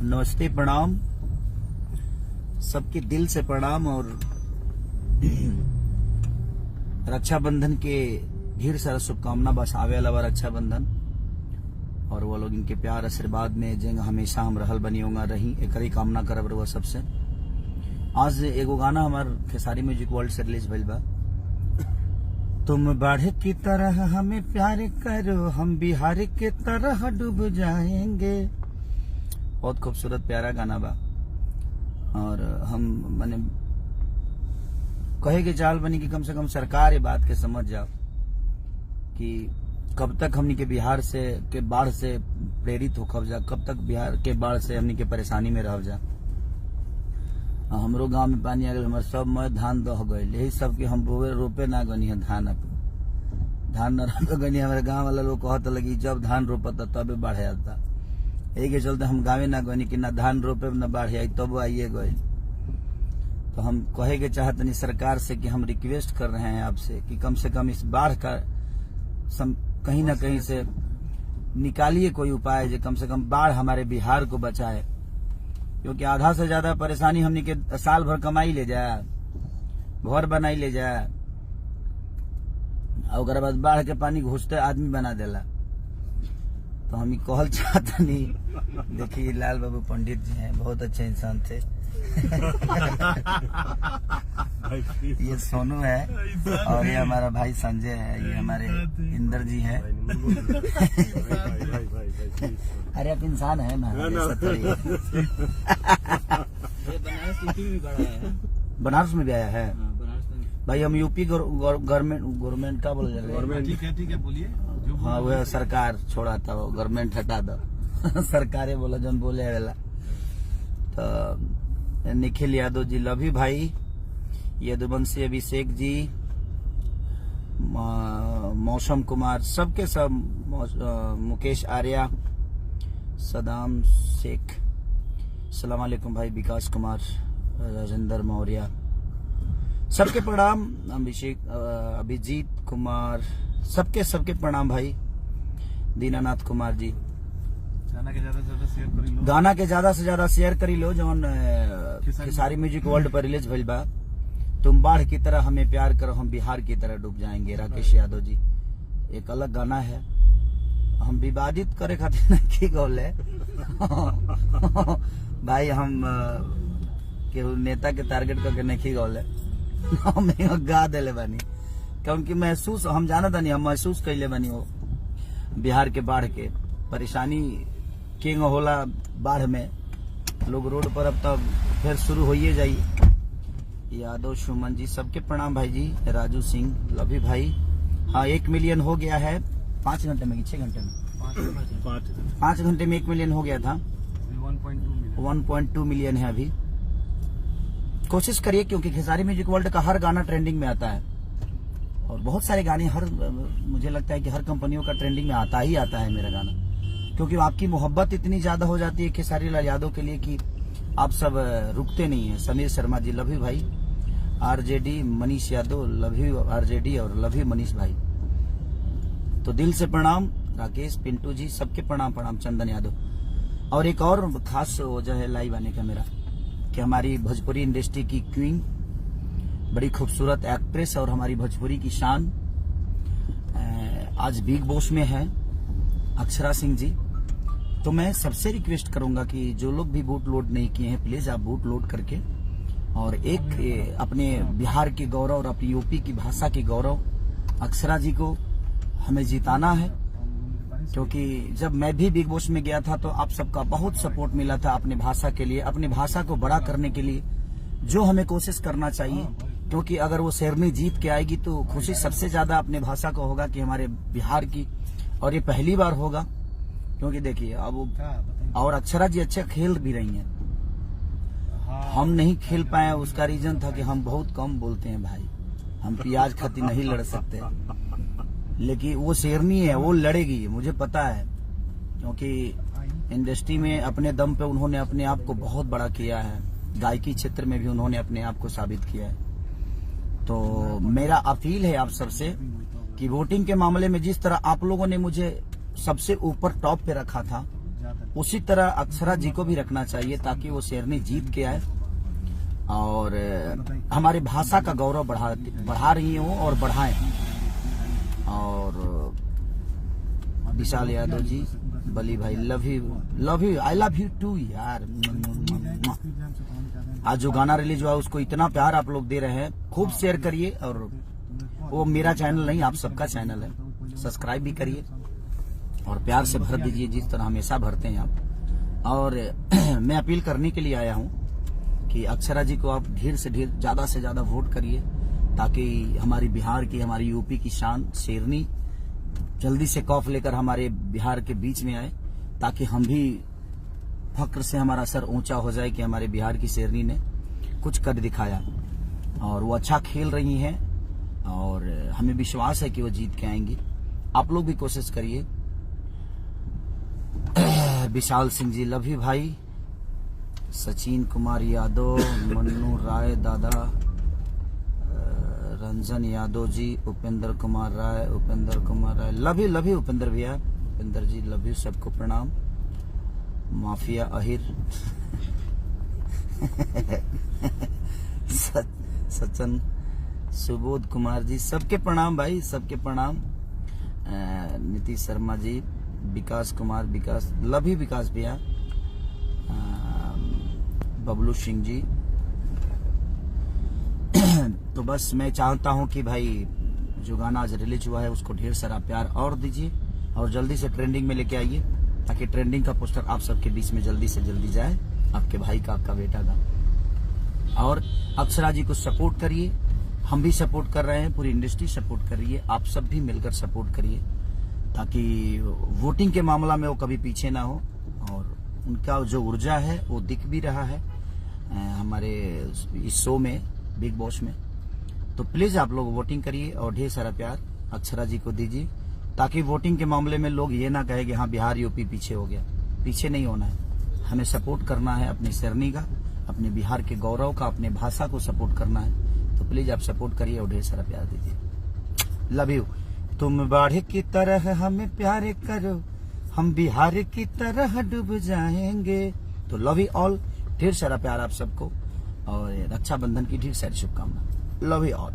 नमस्ते, प्रणाम, सबके दिल से प्रणाम। और रक्षाबंधन के ढेर सारा शुभकामना। बस आवे वाला रक्षाबंधन और वो लोग इनके प्यार आशीर्वाद में जेंग हमेशा हम रहल बनी होगा रही, एक ही कामना करब रहुआ सबसे। आज एगो गाना हमार खेसारी म्यूजिक वर्ल्ड से रिलीज भइल बा। तुम बाढ़ की तरह हमें प्यार करो, हम बिहार के तरह डूब जाएंगे। बहुत खूबसूरत प्यारा गाना बा। और हम माने कहे के चाल बनी कि कम से कम सरकार ये बात के समझ जाओ कि कब तक हमनी के बिहार से के बाढ़ से प्रेरित हो खब जा, कब तक बिहार के बाढ़ से हमनी के परेशानी में रह जा। हमरो गांव में पानी आ गए, हमारे सब में धान दह गए, यही सब के हम बोवे रोपे ना गनी है। धान न रोपे गनी। हमारे गांव वाला लोग कहते लगी जब धान रोपता तबे बाढ़ आता। यही के चलते हम गाँव ना गनी कि ना धान रोपे न बाढ़ आई, तब आइए गए। तो हम कहे के चाहते नहीं सरकार से कि हम रिक्वेस्ट कर रहे हैं आपसे कि कम से कम इस बाढ़ का कहीं ना कहीं से निकालिए कोई उपाय, जो कम से कम बाढ़ हमारे बिहार को बचाए। क्योंकि आधा से ज्यादा परेशानी हमनी के साल भर कमाई ले जाए, घर बनाई ले जाए, और बाद बाढ़ के पानी घुसते आदमी बना देला। तो हम कहल चाहते नहीं। देखिए लाल बाबू पंडित जी हैं, बहुत अच्छे इंसान थे। ये सोनू है और ये हमारा भाई संजय है, ये हमारे इंदर जी है। अरे आप इंसान है ना। बनारस में भी आया है भाई। हम यूपी गवर्नमेंट का बोल रहे हैं। ठीक है बोलिए। हाँ वह सरकार छोड़ा था, वो गवर्नमेंट हटा दो। सरकारें बोला जन बोले वाला। तो निखिल यादव जी, लभी भाई, यदुवंशी अभिषेक जी, मौसम कुमार, सबके सब, मुकेश आर्या, सदाम शेख, सलाम अलैकुम भाई, विकास कुमार, राजेंद्र मौर्य, सबके प्रणाम। अभिजीत कुमार, सबके प्रणाम भाई। दीनानाथ कुमार जी, गाना के ज्यादा से ज्यादा शेयर करी लो। जौन खेसारी म्यूजिक वर्ल्ड पर रिलीज भइल बा, तुम बाढ़ की तरह हमें प्यार करो, हम बिहार की तरह डूब जाएंगे। राकेश यादव जी, एक अलग गाना है। हम विवादित करे खातिर नहीं गौले भाई, हम केहू नेता के टारगेट करके नहीं गौले, हम गा दिले बानी। क्योंकि महसूस हम जाना था नहीं, हम महसूस कैले बानी हो बिहार के बाढ़ के परेशानी किंग होला। बाढ़ में लोग रोड पर अब तब फिर शुरू होइए जाइए। यादव सुमन जी, सबके प्रणाम भाई जी। राजू सिंह, लभी भाई। हाँ 1 मिलियन हो गया है 5 घंटे में, 6 घंटे में, 5 घंटे में 1 मिलियन हो गया था। 1.2 मिलियन है अभी। कोशिश करिए, क्योंकि खेसारी म्यूजिक वर्ल्ड का हर गाना ट्रेंडिंग में आता है और बहुत सारे गाने मुझे लगता है कि हर कंपनियों का ट्रेंडिंग में आता ही आता है मेरा गाना। क्योंकि आपकी मोहब्बत इतनी ज्यादा हो जाती है खेसारी लाल यादव के लिए कि आप सब रुकते नहीं है। समीर शर्मा जी, लभी भाई। आरजेडी मनीष यादव, लभी आरजेडी और लभी मनीष भाई। तो दिल से प्रणाम। राकेश पिंटू जी, सबके प्रणाम। चंदन यादव। और एक और खास वजह है लाइव आने का मेरा, कि हमारी भोजपुरी इंडस्ट्री की क्वीन, बड़ी खूबसूरत एक्ट्रेस और हमारी भोजपुरी की शान, आज बिग बॉस में है, अक्षरा सिंह जी। तो मैं सबसे रिक्वेस्ट करूंगा कि जो लोग भी वोट लोड नहीं किए हैं, प्लीज आप वोट लोड करके और एक अपने बिहार के गौरव और अपनी यूपी की भाषा के गौरव अक्षरा जी को हमें जिताना है। क्योंकि जब मैं भी बिग बॉस में गया था तो आप सबका बहुत सपोर्ट मिला था अपनी भाषा के लिए, अपनी भाषा को बड़ा करने के लिए, जो हमें कोशिश करना चाहिए। क्योंकि अगर वो शेरनी जीत के आएगी तो खुशी सबसे ज्यादा अपने भाषा को होगा कि हमारे बिहार की, और ये पहली बार होगा। क्योंकि देखिए अब और अक्षरा जी अच्छे खेल भी रही हैं, हम नहीं खेल पाए, उसका रीजन था कि हम बहुत कम बोलते हैं भाई, हम प्याज खाती नहीं लड़ सकते। लेकिन वो शेरनी है, वो लड़ेगी, मुझे पता है। क्योंकि इंडस्ट्री में अपने दम पे उन्होंने अपने आप को बहुत बड़ा किया है, गायकी क्षेत्र में भी उन्होंने अपने आप को साबित किया है। तो मेरा अपील है आप सबसे कि वोटिंग के मामले में जिस तरह आप लोगों ने मुझे सबसे ऊपर टॉप पे रखा था, उसी तरह अक्षरा जी को भी रखना चाहिए ताकि वो शेरनी जीत के आए और हमारी भाषा का गौरव बढ़ा रही हो और बढ़ाएं। और विशाल यादव जी, बली भाई, love you, I love you too यार। आज जो गाना रिलीज हुआ उसको इतना प्यार आप लोग दे रहे हैं, खूब शेयर करिए। और वो मेरा चैनल नहीं, आप सबका चैनल है, सब्सक्राइब भी करिए और प्यार से भर दीजिए जिस तरह हमेशा भरते हैं आप। और मैं अपील करने के लिए आया हूं कि अक्षरा जी को आप ढेर से ढेर, ज्यादा से ज्यादा वोट करिए ताकि हमारी बिहार की, हमारी यूपी की शान शेरनी जल्दी से कॉफ लेकर हमारे बिहार के बीच में आए, ताकि हम भी फक्र से हमारा सर ऊंचा हो जाए कि हमारे बिहार की शेरनी ने कुछ कर दिखाया। और वो अच्छा खेल रही हैं और हमें विश्वास है कि वो जीत के आएंगी। आप लोग भी कोशिश करिए। विशाल सिंह जी, लव यू भाई। सचिन कुमार यादव, मन्नू राय दादा, रंजन यादव जी, उपेंद्र कुमार राय, लव यू उपेंद्र भैया, उपेंद्र जी लव यू, सबको प्रणाम। माफिया अहिर सचन, सुबोध कुमार जी, सबके प्रणाम भाई, सबके प्रणाम। नीतीश शर्मा जी, विकास कुमार, लव यू विकास भैया। बबलू सिंह जी। तो बस मैं चाहता हूं कि भाई जो गाना आज रिलीज हुआ है उसको ढेर सारा प्यार और दीजिए और जल्दी से ट्रेंडिंग में लेके आइए ताकि ट्रेंडिंग का पोस्टर आप सबके बीच में जल्दी से जल्दी जाए, आपके भाई का, आपका बेटा का। और अक्षरा जी को सपोर्ट करिए, हम भी सपोर्ट कर रहे हैं, पूरी इंडस्ट्री सपोर्ट कर रही है, आप सब भी मिलकर सपोर्ट करिए ताकि वोटिंग के मामला में वो कभी पीछे ना हो। और उनका जो ऊर्जा है वो दिख भी रहा है हमारे इस शो में, बिग बॉस में। तो प्लीज आप लोग वोटिंग करिए और ढेर सारा प्यार अक्षरा जी को दीजिए ताकि वोटिंग के मामले में लोग ये ना कहे कि हाँ बिहार यूपी पीछे हो गया। पीछे नहीं होना है, हमें सपोर्ट करना है अपनी शेरनी का, अपने बिहार के गौरव का, अपने भाषा को सपोर्ट करना है। तो प्लीज आप सपोर्ट करिए और ढेर सारा प्यार दीजिए। Love you. तुम बाढ़ की तरह हमें प्यार करो, हम बिहार की तरह डूब जाएंगे। तो लव यू ऑल, ढेर सारा प्यार आप सबको और रक्षाबंधन की ढेर सारी शुभकामनाएं। Love you all.